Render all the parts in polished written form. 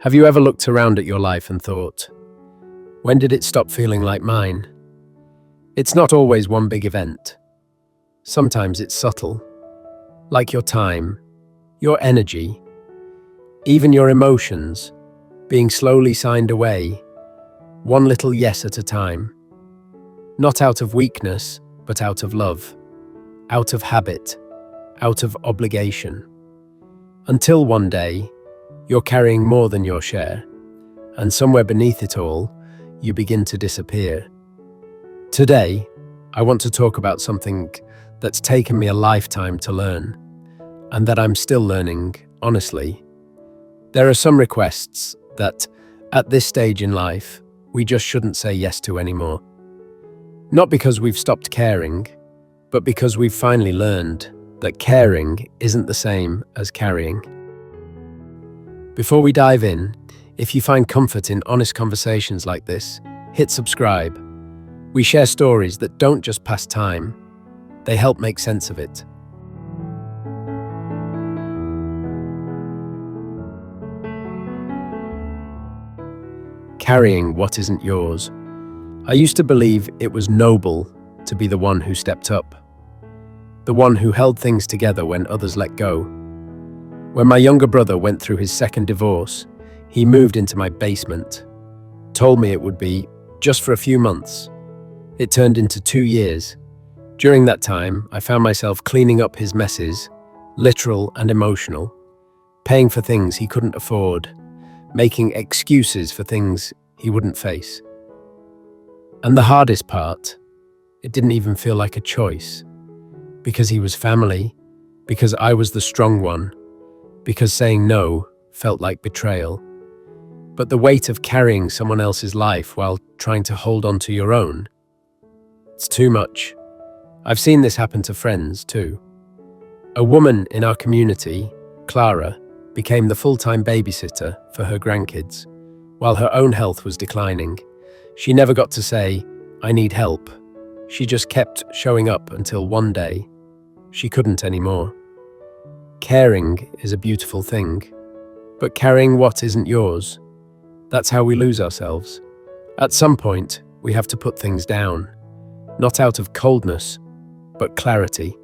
Have you ever looked around at your life and thought, when did it stop feeling like mine? It's not always one big event. Sometimes it's subtle, like your time, your energy, even your emotions, being slowly signed away, one little yes at a time. Not out of weakness, but out of love, out of habit, out of obligation. Until one day, you're carrying more than your share, and somewhere beneath it all, you begin to disappear. Today, I want to talk about something that's taken me a lifetime to learn, and that I'm still learning, honestly. There are some requests that, at this stage in life, we just shouldn't say yes to anymore. Not because we've stopped caring, but because we've finally learned that caring isn't the same as carrying. Before we dive in, if you find comfort in honest conversations like this, hit subscribe. We share stories that don't just pass time, they help make sense of it. Carrying what isn't yours. I used to believe it was noble to be the one who stepped up, the one who held things together when others let go. When my younger brother went through his second divorce, he moved into my basement, told me it would be just for a few months. It turned into 2 years. During that time, I found myself cleaning up his messes, literal and emotional, paying for things he couldn't afford, making excuses for things he wouldn't face. And the hardest part, it didn't even feel like a choice, because he was family, because I was the strong one, because saying no felt like betrayal. But the weight of carrying someone else's life while trying to hold on to your own, it's too much. I've seen this happen to friends too. A woman in our community, Clara, became the full-time babysitter for her grandkids, while her own health was declining. She never got to say, "I need help." She just kept showing up until one day, she couldn't anymore. Caring is a beautiful thing, but carrying what isn't yours, that's how we lose ourselves. At some point, we have to put things down, not out of coldness, but clarity.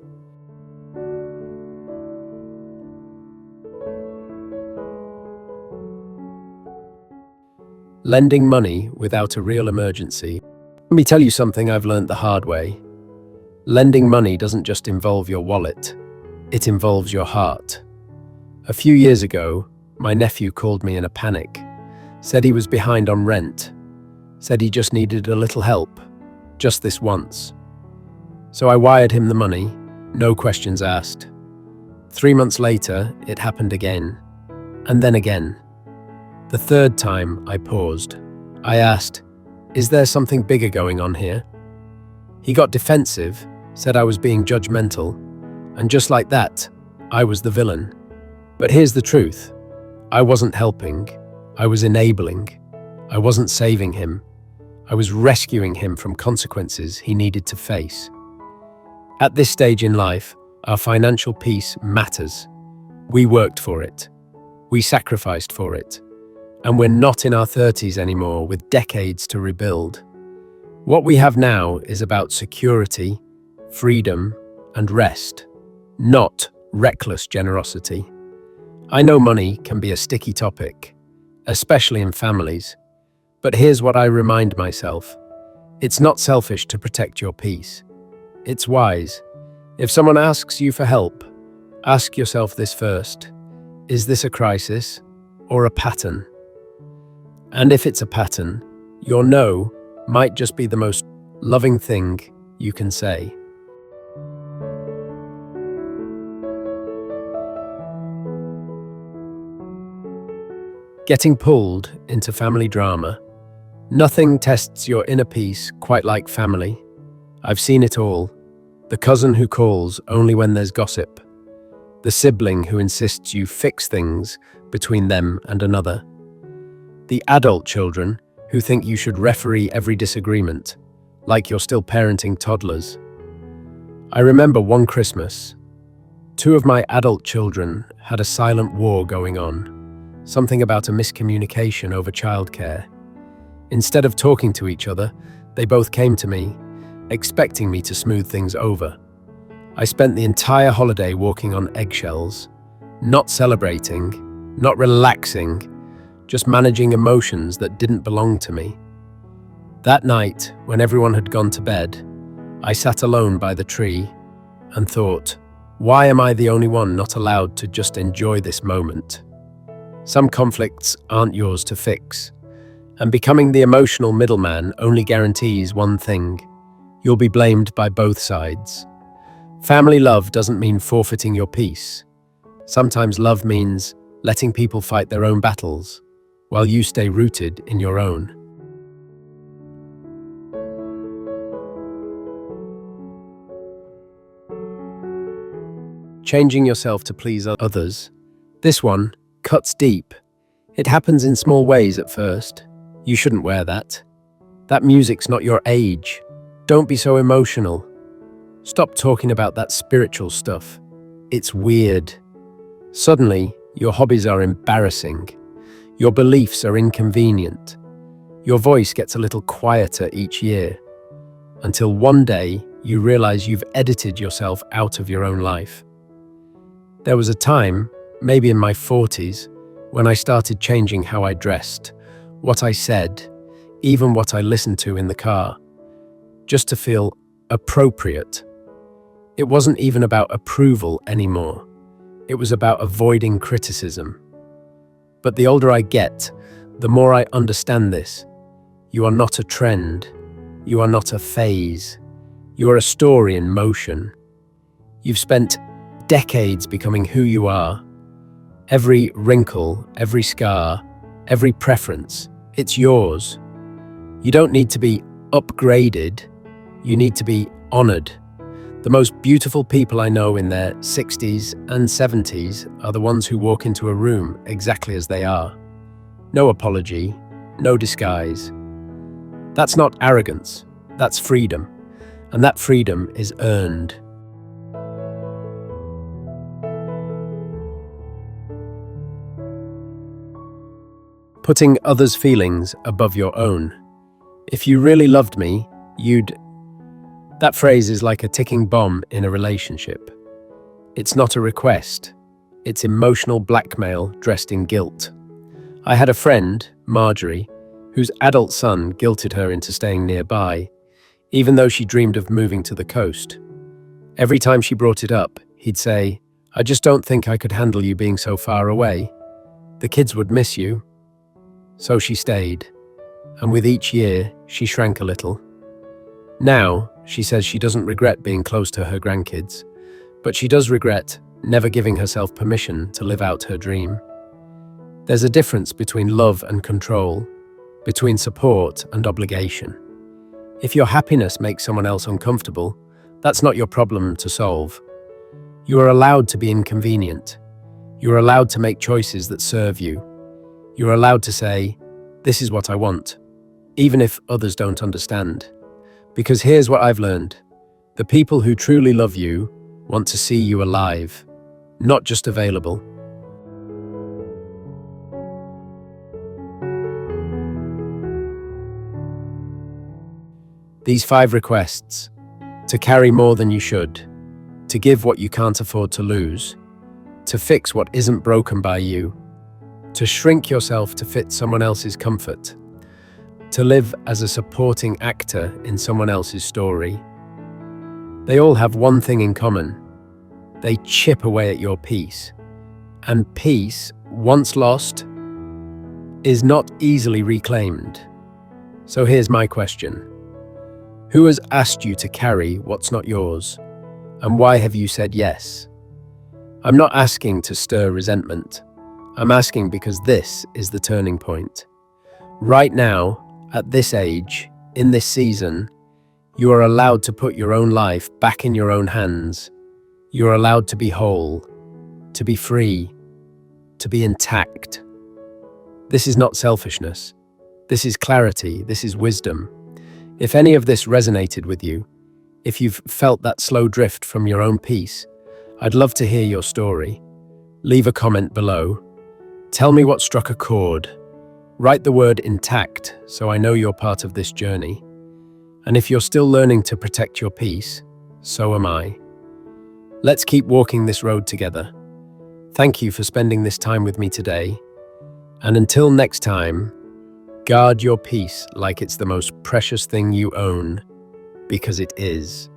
Lending money without a real emergency. Let me tell you something I've learned the hard way. Lending money doesn't just involve your wallet, it involves your heart. A few years ago, my nephew called me in a panic, said he was behind on rent, said he just needed a little help, just this once. So I wired him the money, no questions asked. 3 months later, it happened again, and then again. The third time, I paused. I asked, "Is there something bigger going on here?" He got defensive, said I was being judgmental, and just like that, I was the villain. But here's the truth. I wasn't helping. I was enabling. I wasn't saving him. I was rescuing him from consequences he needed to face. At this stage in life, our financial peace matters. We worked for it. We sacrificed for it. And we're not in our 30s anymore with decades to rebuild. What we have now is about security, freedom, and rest, not reckless generosity. I know money can be a sticky topic, especially in families, but here's what I remind myself. It's not selfish to protect your peace. It's wise. If someone asks you for help, ask yourself this first. Is this a crisis or a pattern? And if it's a pattern, your no might just be the most loving thing you can say. Getting pulled into family drama. Nothing tests your inner peace quite like family. I've seen it all. The cousin who calls only when there's gossip. The sibling who insists you fix things between them and another. The adult children who think you should referee every disagreement, like you're still parenting toddlers. I remember one Christmas, 2 of my adult children had a silent war going on. something about a miscommunication over childcare. Instead of talking to each other, they both came to me, expecting me to smooth things over. I spent the entire holiday walking on eggshells, not celebrating, not relaxing, just managing emotions that didn't belong to me. That night, when everyone had gone to bed, I sat alone by the tree and thought, why am I the only one not allowed to just enjoy this moment? Some conflicts aren't yours to fix, and becoming the emotional middleman only guarantees one thing: you'll be blamed by both sides. Family love doesn't mean forfeiting your peace. Sometimes love means letting people fight their own battles, while you stay rooted in your own. Changing yourself to please others. This one cuts deep. It happens in small ways at first. You shouldn't wear that. That music's not your age. Don't be so emotional. Stop talking about that spiritual stuff. It's weird. Suddenly, your hobbies are embarrassing. Your beliefs are inconvenient. Your voice gets a little quieter each year, until one day you realize you've edited yourself out of your own life. There was a time, maybe in my 40s, when I started changing how I dressed, what I said, even what I listened to in the car, just to feel appropriate. It wasn't even about approval anymore. It was about avoiding criticism. But the older I get, the more I understand this. You are not a trend. You are not a phase. You are a story in motion. You've spent decades becoming who you are. Every wrinkle, every scar, every preference, it's yours. You don't need to be upgraded. You need to be honored. The most beautiful people I know in their 60s and 70s are the ones who walk into a room exactly as they are. No apology, no disguise. That's not arrogance, that's freedom. And that freedom is earned. Putting others' feelings above your own. If you really loved me, you'd... That phrase is like a ticking bomb in a relationship. It's not a request. It's emotional blackmail dressed in guilt. I had a friend, Marjorie, whose adult son guilted her into staying nearby, even though she dreamed of moving to the coast. Every time she brought it up, he'd say, "I just don't think I could handle you being so far away. The kids would miss you." So she stayed, and with each year, she shrank a little. Now, she says she doesn't regret being close to her grandkids, but she does regret never giving herself permission to live out her dream. There's a difference between love and control, between support and obligation. If your happiness makes someone else uncomfortable, that's not your problem to solve. You are allowed to be inconvenient. You are allowed to make choices that serve you. You are allowed to say, "This is what I want," even if others don't understand. Because here's what I've learned. The people who truly love you want to see you alive, not just available. These 5 requests: to carry more than you should, to give what you can't afford to lose, to fix what isn't broken by you, to shrink yourself to fit someone else's comfort, to live as a supporting actor in someone else's story. They all have one thing in common. They chip away at your peace. And peace, once lost, is not easily reclaimed. So here's my question. Who has asked you to carry what's not yours? And why have you said yes? I'm not asking to stir resentment. I'm asking because this is the turning point. Right now, at this age, in this season, you are allowed to put your own life back in your own hands. You are allowed to be whole, to be free, to be intact. This is not selfishness. This is clarity. This is wisdom. If any of this resonated with you, if you've felt that slow drift from your own peace, I'd love to hear your story. Leave a comment below. Tell me what struck a chord. Write the word intact so I know you're part of this journey. And if you're still learning to protect your peace, so am I. Let's keep walking this road together. Thank you for spending this time with me today. And until next time, guard your peace like it's the most precious thing you own, because it is.